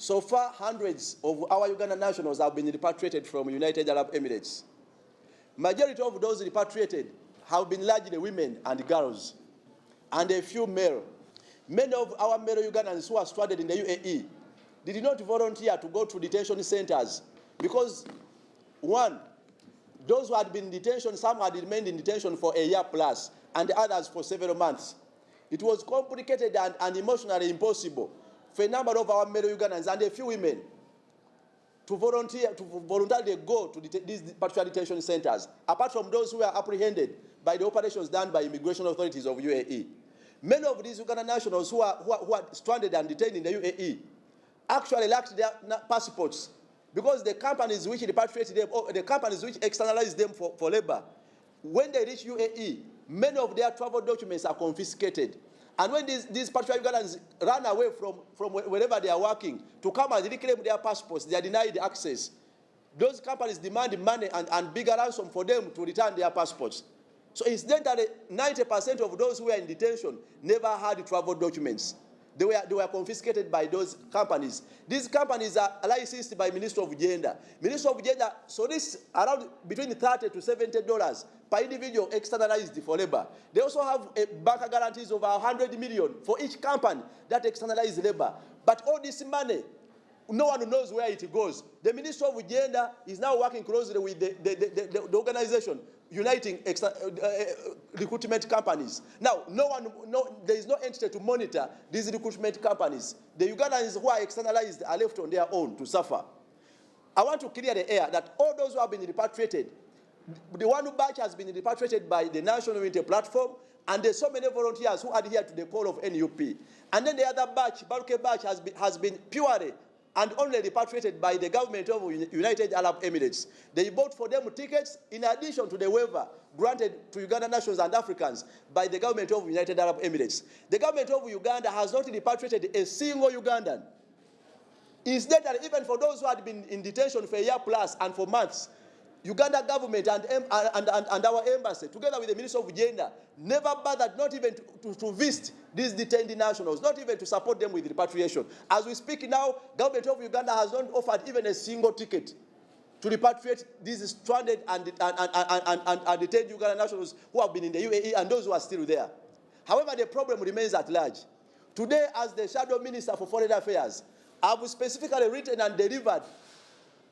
So far, hundreds of our Ugandan nationals have been repatriated from United Arab Emirates. Majority of those repatriated have been largely women and girls, and a few male. Many of our male Ugandans who are stranded in the UAE did not volunteer to go to detention centers because, one, those who had been in detention, some had remained in detention for a year plus, and others for several months. It was complicated and emotionally impossible for a number of our male Ugandans and a few women to voluntarily go to these particular detention centers, apart from those who were apprehended by the operations done by immigration authorities of UAE. Many of these Ugandan nationals who are stranded and detained in the UAE actually lacked their passports because the companies which repatriated them, or the companies which externalized them for labor, when they reach UAE, many of their travel documents are confiscated. And when these particular Ugandans run away from wherever they are working to come and reclaim their passports, they are denied access. Those companies demand money and bigger ransom for them to return their passports. So incidentally, 90% of those who were in detention never had travel documents. They were confiscated by those companies. These companies are licensed by Ministry of Gender. Ministry of Gender, so this around between $30 to $70 per individual externalized for labor. They also have a bank guarantees of 100 million for each company that externalizes labor. But all this money, no one knows where it goes. The Ministry of Gender is now working closely with the organization uniting recruitment companies. Now, there is no entity to monitor these recruitment companies. The Ugandans who are externalized are left on their own to suffer. I want to clear the air that all those who have been repatriated, the one batch has been repatriated by the National Unity Platform, and there's so many volunteers who adhere to the call of NUP. And then the other batch, Baruke batch, has been purely and only repatriated by the government of United Arab Emirates. They bought for them tickets in addition to the waiver granted to Ugandan nationals and Africans by the government of United Arab Emirates. The government of Uganda has not repatriated a single Ugandan. Instead, even for those who had been in detention for a year plus and for months, Uganda government and our embassy, together with the Ministry of Gender, never bothered not even to visit these detained nationals, not even to support them with repatriation. As we speak now, government of Uganda has not offered even a single ticket to repatriate these stranded and detained Ugandan nationals who have been in the UAE and those who are still there. However, the problem remains at large. Today, as the Shadow Minister for Foreign Affairs, I have specifically written and delivered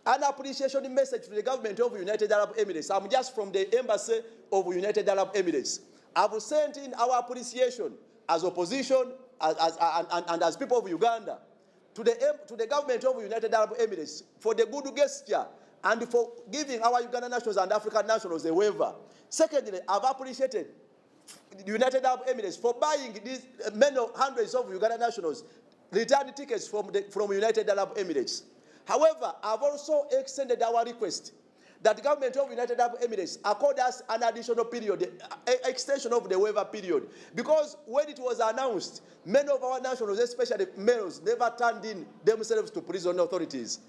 an appreciation message to the government of United Arab Emirates. I'm just from the embassy of United Arab Emirates. I've sent in our appreciation as opposition and as people of Uganda to the government of United Arab Emirates for the good gesture and for giving our Ugandan nationals and African nationals a waiver. Secondly, I've appreciated the United Arab Emirates for buying these many hundreds of Ugandan nationals return tickets from United Arab Emirates. However, I've also extended our request that the government of United Arab Emirates accord us an additional period, extension of the waiver period. Because when it was announced, many of our nationals, especially males, never turned in themselves to prison authorities.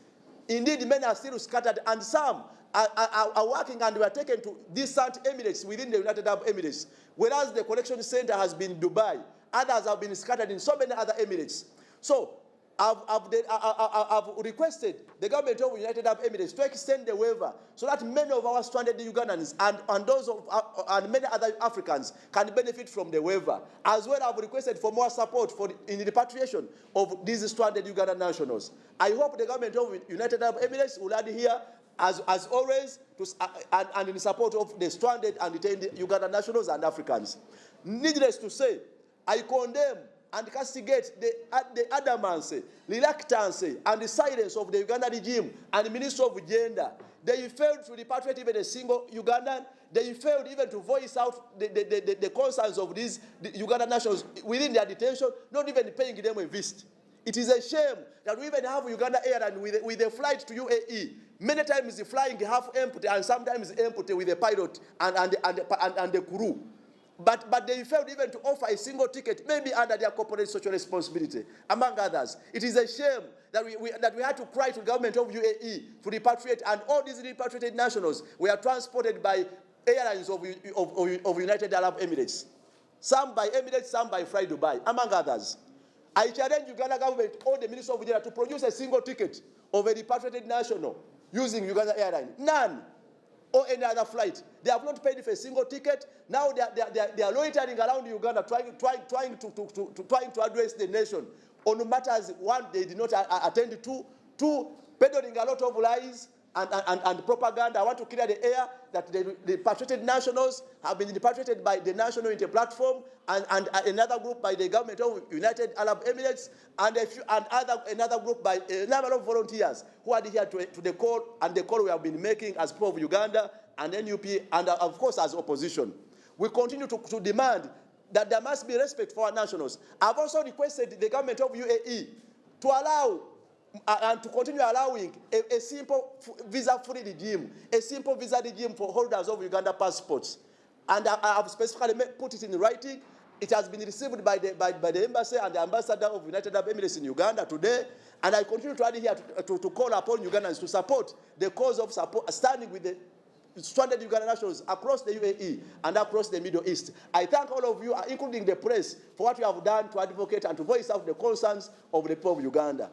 Indeed, many are still scattered, and some are working and were taken to distant Emirates within the United Arab Emirates, whereas the collection center has been in Dubai. Others have been scattered in so many other Emirates. So, I've requested the government of United Arab Emirates to extend the waiver so that many of our stranded Ugandans and many other Africans can benefit from the waiver. As well, I've requested for more support in the repatriation of these stranded Ugandan nationals. I hope the government of United Arab Emirates will adhere, as always, and in support of the stranded and detained Ugandan nationals and Africans. Needless to say, I condemn and castigate the adamancy, reluctance, and the silence of the Uganda regime and the Ministry of Gender. They failed to repatriate even a single Ugandan. They failed even to voice out the concerns of these Ugandan nationals within their detention, not even paying them a visit. It is a shame that we even have Uganda Airline with a flight to UAE, many times flying half empty and sometimes empty with a pilot and the crew. But they failed even to offer a single ticket, maybe under their corporate social responsibility, among others. It is a shame that we had to cry to the government of UAE to repatriate, and all these repatriated nationals were transported by airlines of United Arab Emirates. Some by Emirates, some by Fly Dubai, among others. I challenge Uganda government or the Minister of Interior to produce a single ticket of a repatriated national using Uganda Airline. None. Or any other flight. They have not paid for a single ticket. Now they are loitering around Uganda trying to address the nation on matters, one, they did not attend to, two, peddling a lot of lies and propaganda. I want to clear the air that the repatriated nationals have been repatriated by the National Unity Platform and another group by the government of United Arab Emirates and another group by a number of volunteers who are here to the call and the call we have been making as people of Uganda and NUP and of course as opposition. We continue to demand that there must be respect for our nationals. I've also requested the government of UAE to allow and to continue allowing a simple visa-free regime, a simple visa regime for holders of Uganda passports. And I have specifically put it in writing. It has been received by the embassy and the ambassador of United Arab Emirates in Uganda today. And I continue to add here to call upon Ugandans to support the cause of standing with the stranded Ugandan nationals across the UAE and across the Middle East. I thank all of you, including the press, for what you have done to advocate and to voice out the concerns of the people of Uganda.